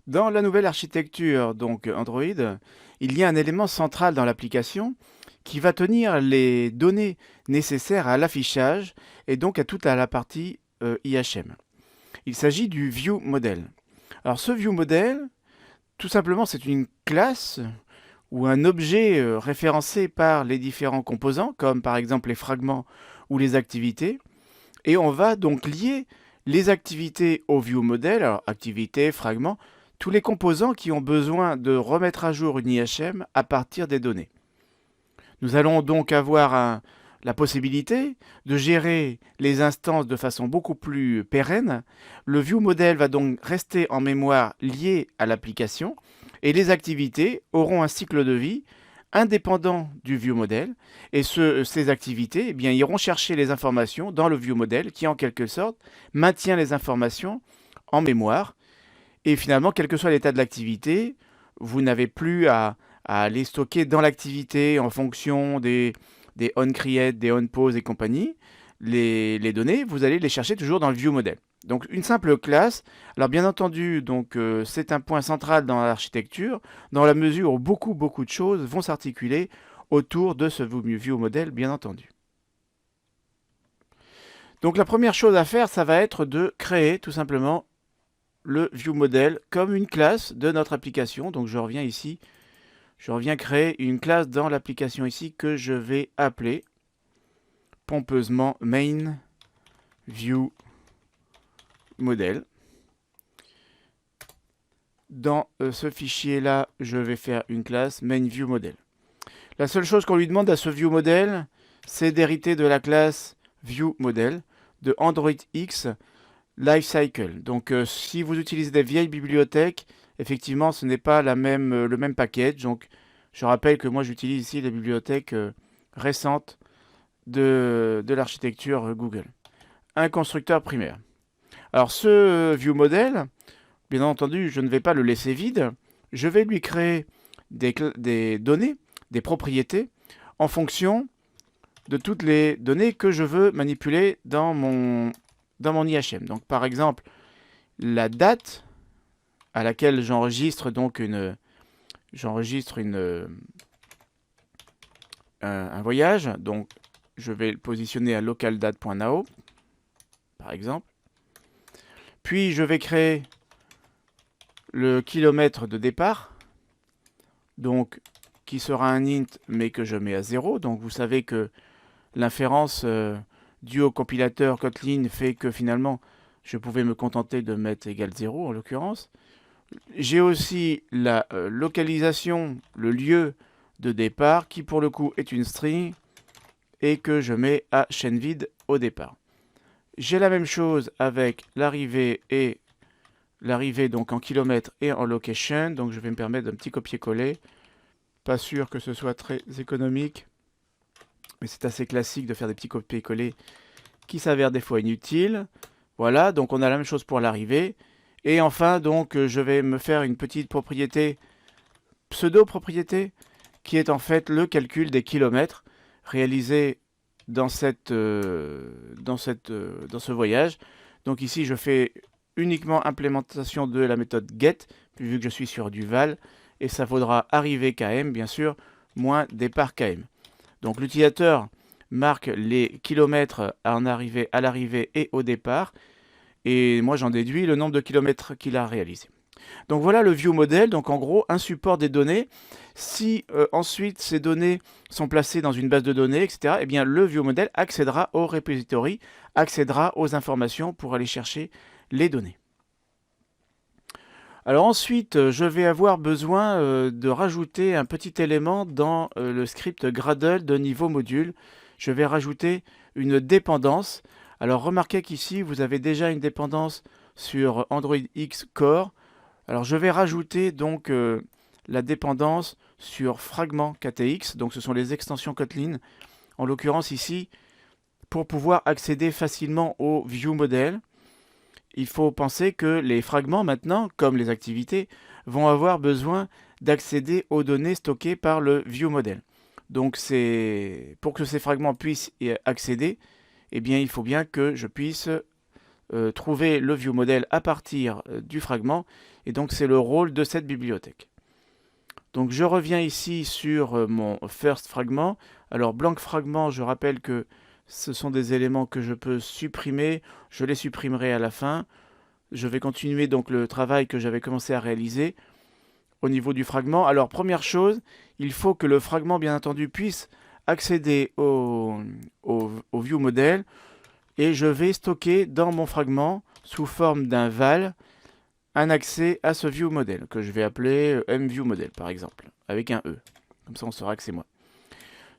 Dans la nouvelle architecture donc Android, il y a un élément central dans l'application qui va tenir les données nécessaires à l'affichage et donc à toute la partie IHM. Il s'agit du ViewModel. Alors ce ViewModel, tout simplement, c'est une classe ou un objet référencé par les différents composants, comme par exemple les fragments ou les activités, et on va donc lier les activités au ViewModel, alors activités, fragments, tous les composants qui ont besoin de remettre à jour une IHM à partir des données. Nous allons donc avoir la possibilité de gérer les instances de façon beaucoup plus pérenne. Le ViewModel va donc rester en mémoire lié à l'application et les activités auront un cycle de vie indépendant du ViewModel et ces activités iront chercher les informations dans le ViewModel qui en quelque sorte maintient les informations en mémoire et finalement quel que soit l'état de l'activité, vous n'avez plus à les stocker dans l'activité en fonction des onCreate, des onPause et compagnie. Les données, vous allez les chercher toujours dans le ViewModel. Donc une simple classe. Alors bien entendu, c'est un point central dans l'architecture, dans la mesure où beaucoup de choses vont s'articuler autour de ce ViewModel, bien entendu. Donc la première chose à faire, ça va être de créer tout simplement le ViewModel comme une classe de notre application. Donc je reviens ici, je reviens créer une classe dans l'application ici que je vais appeler pompeusement main view model. Dans ce fichier là, je vais faire une classe main view model. La seule chose qu'on lui demande à ce view model, c'est d'hériter de la classe view model de Android X Lifecycle. Donc si vous utilisez des vieilles bibliothèques, effectivement ce n'est pas le même package. Donc je rappelle que moi j'utilise ici les bibliothèques récentes de l'architecture Google. Un constructeur primaire. Alors ce ViewModel, bien entendu, je ne vais pas le laisser vide. Je vais lui créer des données, des propriétés, en fonction de toutes les données que je veux manipuler dans mon IHM. Donc par exemple, la date à laquelle j'enregistre donc un voyage. Donc je vais le positionner à localdate.nao, par exemple. Puis je vais créer le kilomètre de départ, donc qui sera un int mais que je mets à 0. Donc vous savez que l'inférence due au compilateur Kotlin fait que finalement je pouvais me contenter de mettre égal 0 en l'occurrence. J'ai aussi la localisation, le lieu de départ qui pour le coup est une string et que je mets à chaîne vide au départ. J'ai la même chose avec l'arrivée donc en kilomètres et en location. Donc je vais me permettre d'un petit copier-coller. Pas sûr que ce soit très économique, mais c'est assez classique de faire des petits copier-coller qui s'avèrent des fois inutiles. Voilà, donc on a la même chose pour l'arrivée. Et enfin, donc, je vais me faire une petite propriété, pseudo-propriété, qui est en fait le calcul des kilomètres réalisé dans ce voyage. Donc ici, je fais uniquement implémentation de la méthode get, vu que je suis sur du val, et ça vaudra arrivée km, bien sûr, moins départ km. Donc l'utilisateur marque les kilomètres à l'arrivée et au départ, et moi j'en déduis le nombre de kilomètres qu'il a réalisé. Donc voilà le ViewModel, donc en gros un support des données. Si ensuite ces données sont placées dans une base de données, etc., eh bien le ViewModel accédera au repository, accédera aux informations pour aller chercher les données. Alors ensuite, je vais avoir besoin de rajouter un petit élément dans le script Gradle de niveau module. Je vais rajouter une dépendance. Alors remarquez qu'ici, vous avez déjà une dépendance sur Android X Core. Alors je vais rajouter donc la dépendance sur fragment KTX. Donc ce sont les extensions Kotlin. En l'occurrence ici, pour pouvoir accéder facilement au ViewModel, il faut penser que les fragments maintenant, comme les activités, vont avoir besoin d'accéder aux données stockées par le ViewModel. Donc pour que ces fragments puissent y accéder, eh bien, il faut bien que je puisse trouver le viewModel à partir du fragment. Et donc c'est le rôle de cette bibliothèque. Donc je reviens ici sur mon first fragment. Alors blank fragment, je rappelle que ce sont des éléments que je peux supprimer. Je les supprimerai à la fin. Je vais continuer donc le travail que j'avais commencé à réaliser au niveau du fragment. Alors première chose, il faut que le fragment bien entendu puisse accéder au viewModel et je vais stocker dans mon fragment sous forme d'un val un accès à ce viewModel que je vais appeler mViewModel par exemple avec un E. Comme ça on saura que c'est moi.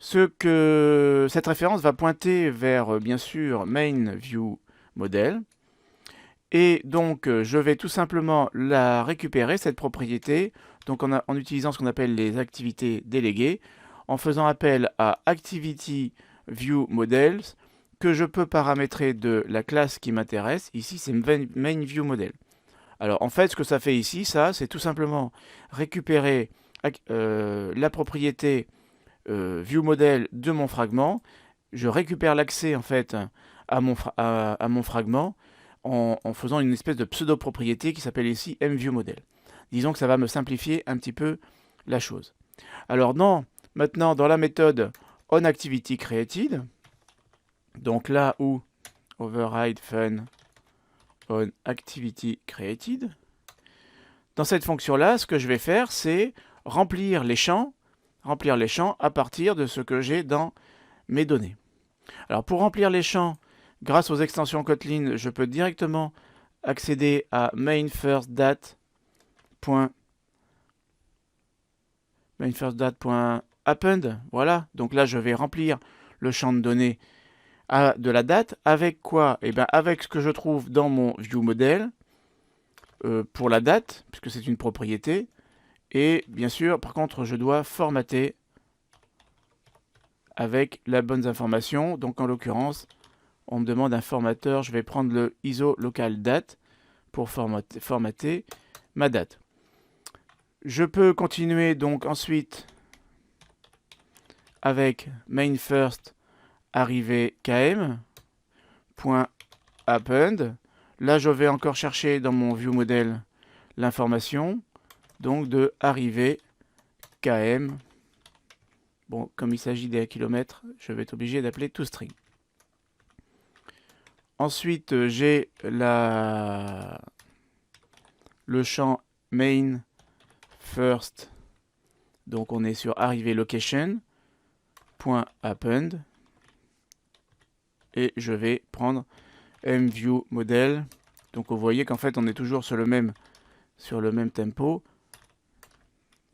Cette référence va pointer vers bien sûr main_viewModel. Et donc, je vais tout simplement la récupérer, cette propriété, donc en utilisant ce qu'on appelle les activités déléguées, en faisant appel à ActivityViewModels, que je peux paramétrer de la classe qui m'intéresse. Ici, c'est main_viewModel. Alors, en fait, ce que ça fait ici, c'est tout simplement récupérer la propriété viewModel de mon fragment. Je récupère l'accès, en fait, à mon fragment, en faisant une espèce de pseudo-propriété qui s'appelle ici mViewModel. Disons que ça va me simplifier un petit peu la chose. Alors maintenant, dans la méthode onActivityCreated, donc là où override fun onActivityCreated, dans cette fonction-là, ce que je vais faire, c'est remplir les champs à partir de ce que j'ai dans mes données. Alors pour remplir les champs, grâce aux extensions Kotlin, je peux directement accéder à main_first_dat.append. Voilà, donc là je vais remplir le champ de données de la date. Avec quoi? Eh bien avec ce que je trouve dans mon viewModel pour la date, puisque c'est une propriété. Et bien sûr, par contre, je dois formater avec les bonnes informations. Donc en l'occurrence, on me demande un formateur, je vais prendre le ISO local date pour formater ma date. Je peux continuer donc ensuite avec main first arrivé km .append. Là, je vais encore chercher dans mon viewModel l'information donc de arrivé km. Bon, comme il s'agit des kilomètres, je vais être obligé d'appeler toString. Ensuite, j'ai le champ main first. Donc on est sur arrivé location .append et je vais prendre mViewModel. Donc vous voyez qu'en fait on est toujours sur le même tempo.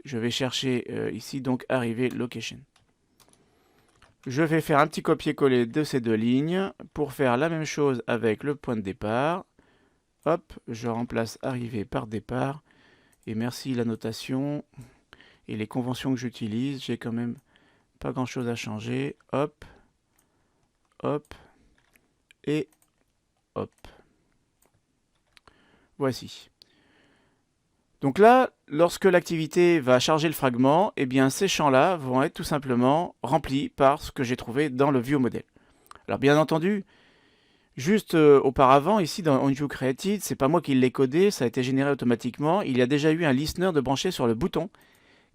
Je vais chercher ici donc arrivé location. Je vais faire un petit copier-coller de ces deux lignes pour faire la même chose avec le point de départ. Hop, je remplace arrivé par départ. Et merci la notation et les conventions que j'utilise. J'ai quand même pas grand-chose à changer. Hop, hop et hop. Voici. Donc là, lorsque l'activité va charger le fragment, eh bien ces champs-là vont être tout simplement remplis par ce que j'ai trouvé dans le viewModel. Alors bien entendu, juste auparavant, ici dans onViewCreated, c'est pas moi qui l'ai codé, ça a été généré automatiquement. Il y a déjà eu un listener de branché sur le bouton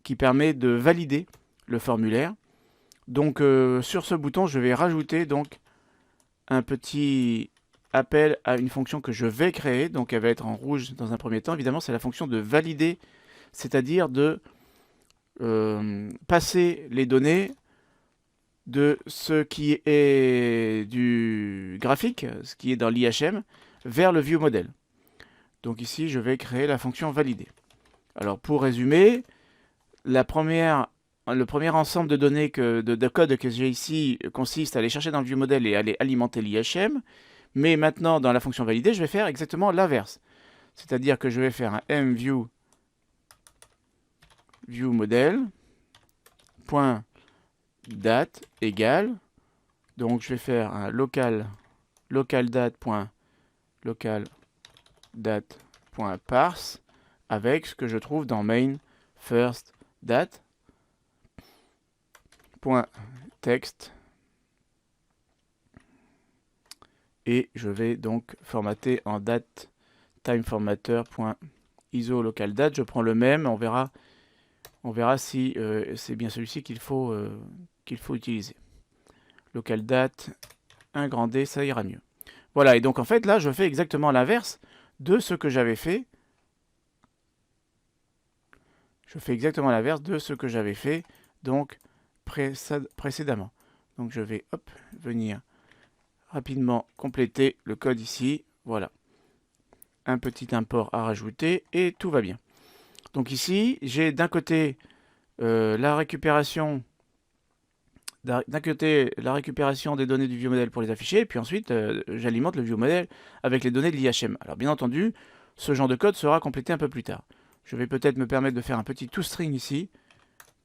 qui permet de valider le formulaire. Donc sur ce bouton, je vais rajouter donc un petit appel à une fonction que je vais créer, donc elle va être en rouge dans un premier temps. Évidemment, c'est la fonction de valider, c'est-à-dire de passer les données de ce qui est du graphique, ce qui est dans l'IHM, vers le viewModel. Donc ici, je vais créer la fonction valider. Alors pour résumer, le premier ensemble de données de code que j'ai ici consiste à aller chercher dans le viewModel et à aller alimenter l'IHM. Mais maintenant, dans la fonction valider, je vais faire exactement l'inverse. C'est-à-dire que je vais faire un mViewModel.date égale. Donc je vais faire un localdate.parse avec ce que je trouve dans main first date.text et je vais donc formater en date timeformatter.iso local date. Je prends le même, on verra si c'est bien celui-ci qu'il faut utiliser. Local date, un grand D, ça ira mieux. Voilà, et donc en fait là je fais exactement l'inverse de ce que j'avais fait. Je fais exactement l'inverse de ce que j'avais fait donc précédemment. Donc je vais venir rapidement compléter le code ici. Voilà. Un petit import à rajouter et tout va bien. Donc ici, j'ai d'un côté la récupération des données du ViewModel pour les afficher, et puis ensuite j'alimente le ViewModel avec les données de l'IHM. Alors bien entendu, ce genre de code sera complété un peu plus tard. Je vais peut-être me permettre de faire un petit toString ici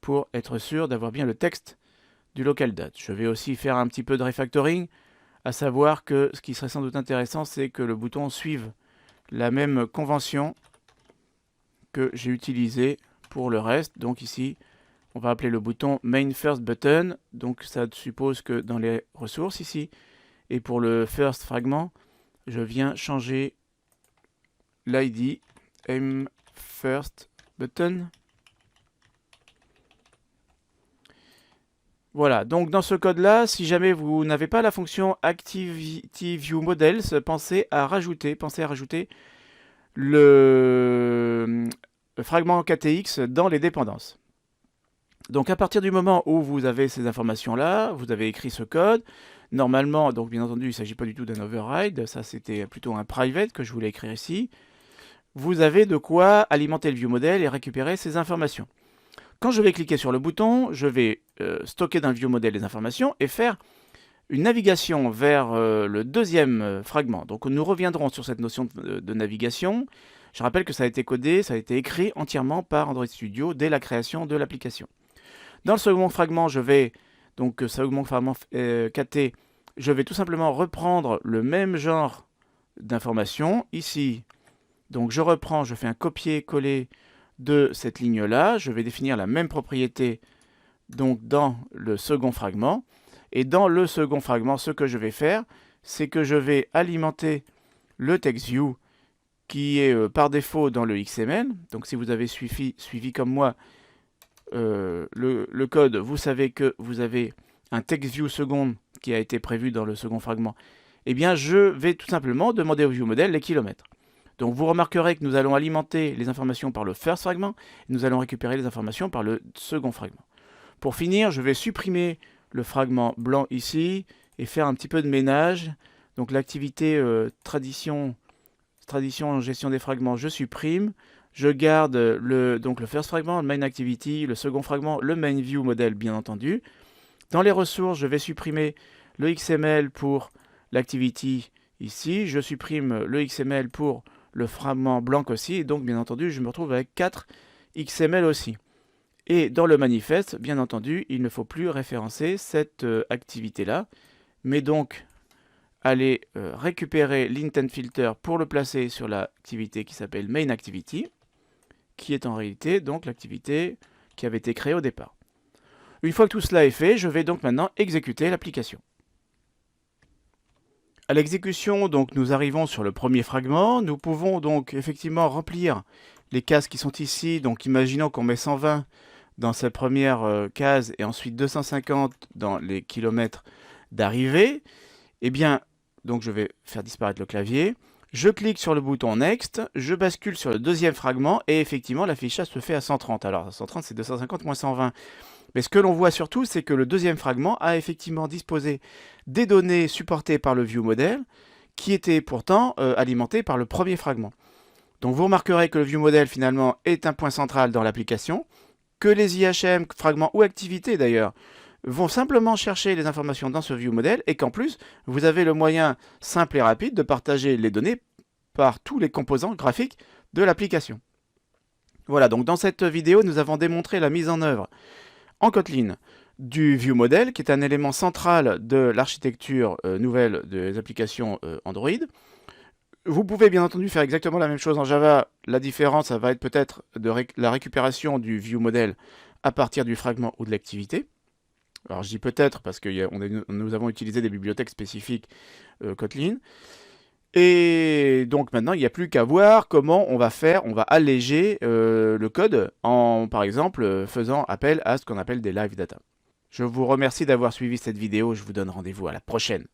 pour être sûr d'avoir bien le texte du local date. Je vais aussi faire un petit peu de refactoring, à savoir que ce qui serait sans doute intéressant, c'est que le bouton suive la même convention que j'ai utilisée pour le reste. Donc ici, on va appeler le bouton main first button. Donc ça suppose que dans les ressources ici, et pour le first fragment, je viens changer l'ID aim first button. Voilà, donc dans ce code-là, si jamais vous n'avez pas la fonction ActivityViewModels, pensez à rajouter le fragment KTX dans les dépendances. Donc à partir du moment où vous avez ces informations-là, vous avez écrit ce code, normalement, donc bien entendu, il ne s'agit pas du tout d'un override, ça c'était plutôt un private que je voulais écrire ici, vous avez de quoi alimenter le ViewModel et récupérer ces informations. Quand je vais cliquer sur le bouton, je vais stocker dans le ViewModel les informations et faire une navigation vers le deuxième fragment. Donc nous reviendrons sur cette notion de navigation. Je rappelle que ça a été codé, ça a été écrit entièrement par Android Studio dès la création de l'application. Dans le second fragment, je vais, donc second fragment KT, je vais tout simplement reprendre le même genre d'informations. Ici, donc je reprends, je fais un copier-coller de cette ligne-là. Je vais définir la même propriété donc dans le second fragment. Et dans le second fragment, ce que je vais faire, c'est que je vais alimenter le TextView qui est par défaut dans le XML. Donc si vous avez suivi comme moi le code, vous savez que vous avez un TextView second qui a été prévu dans le second fragment. Eh bien, je vais tout simplement demander au ViewModel les kilomètres. Donc vous remarquerez que nous allons alimenter les informations par le first fragment, et nous allons récupérer les informations par le second fragment. Pour finir, je vais supprimer le fragment blanc ici et faire un petit peu de ménage. Donc l'activité tradition gestion des fragments, je supprime. Je garde le first fragment, le main activity, le second fragment, le main view model bien entendu. Dans les ressources, je vais supprimer le XML pour l'activity ici. Je supprime le XML pour le fragment blanc aussi. Et donc bien entendu, je me retrouve avec 4 XML aussi. Et dans le manifeste, bien entendu, il ne faut plus référencer cette activité-là, mais donc aller récupérer l'intent filter pour le placer sur l'activité qui s'appelle main activity, qui est en réalité donc l'activité qui avait été créée au départ. Une fois que tout cela est fait, je vais donc maintenant exécuter l'application. À l'exécution, donc nous arrivons sur le premier fragment. Nous pouvons donc effectivement remplir les cases qui sont ici. Donc imaginons qu'on met 120 dans cette première case et ensuite 250 dans les kilomètres d'arrivée. Eh bien, donc je vais faire disparaître le clavier. Je clique sur le bouton Next, je bascule sur le deuxième fragment et effectivement l'affichage se fait à 130. Alors 130 c'est 250 moins 120. Mais ce que l'on voit surtout, c'est que le deuxième fragment a effectivement disposé des données supportées par le ViewModel qui étaient pourtant alimentées par le premier fragment. Donc vous remarquerez que le ViewModel finalement est un point central dans l'application, que les IHM, fragments ou activités d'ailleurs, vont simplement chercher les informations dans ce ViewModel et qu'en plus, vous avez le moyen simple et rapide de partager les données par tous les composants graphiques de l'application. Voilà, donc dans cette vidéo, nous avons démontré la mise en œuvre en Kotlin du ViewModel, qui est un élément central de l'architecture nouvelle des applications Android. Vous pouvez bien entendu faire exactement la même chose en Java. La différence, ça va être peut-être la récupération du ViewModel à partir du fragment ou de l'activité. Alors je dis peut-être parce que nous avons utilisé des bibliothèques spécifiques Kotlin. Et donc maintenant, il n'y a plus qu'à voir comment on va faire, on va alléger le code en, par exemple, faisant appel à ce qu'on appelle des live data. Je vous remercie d'avoir suivi cette vidéo, je vous donne rendez-vous à la prochaine.